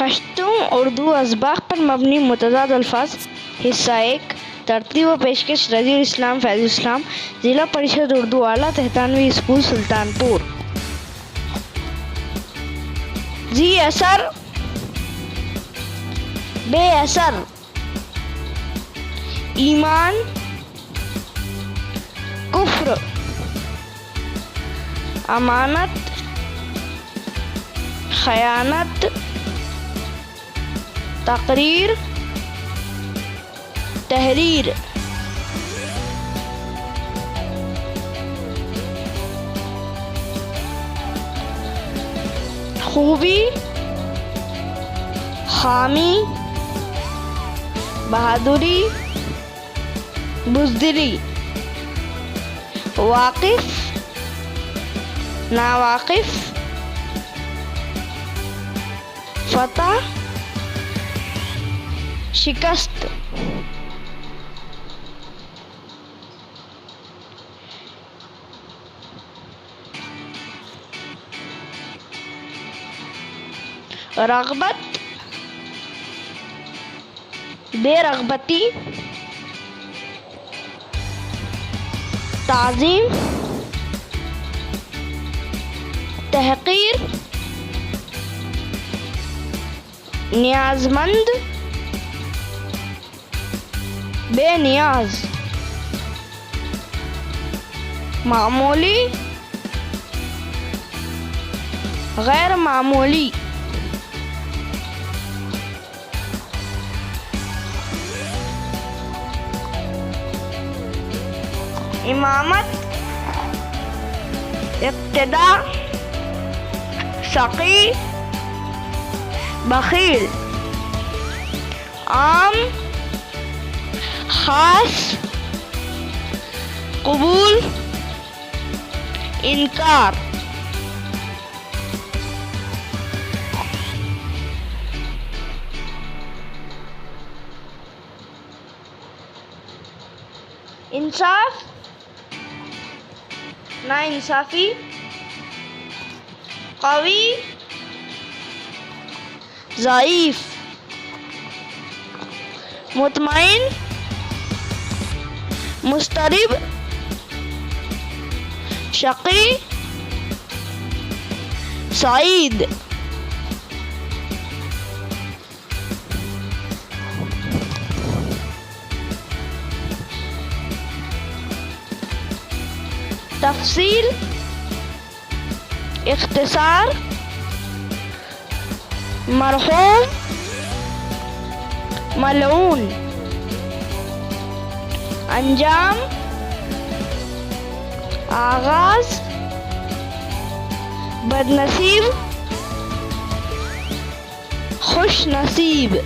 خشتوں اردو اسباق پر مبنی متضاد الفاظ حصہ 1 ترتیب و پیشکش رضی الاسلام فیض الاسلام ضلع پریشد اردو اعلیٰ تحتانوی اسکول سلطانپور۔ ذی اثر بے اثر، ایمان کفر، امانت خیانت، تقریر تحریر۔ خوبی خامی، بہادری بزدلی، واقف ناواقف، فتح شکست۔ رغبت بے رغبتی، تعظیم تحقیر، نیازمند بے نیاز، معمولی غیر معمولی، امامت اقتداء، سقی بخیل، عام خاص، قبول انکار۔ انصاف ناانصافی، قوی ضعیف، مطمئن مضطرب، شقی سعید۔ تفصیل اختصار، مرحوم ملعون، انجام آغاز بدنصیب خوش نصیب۔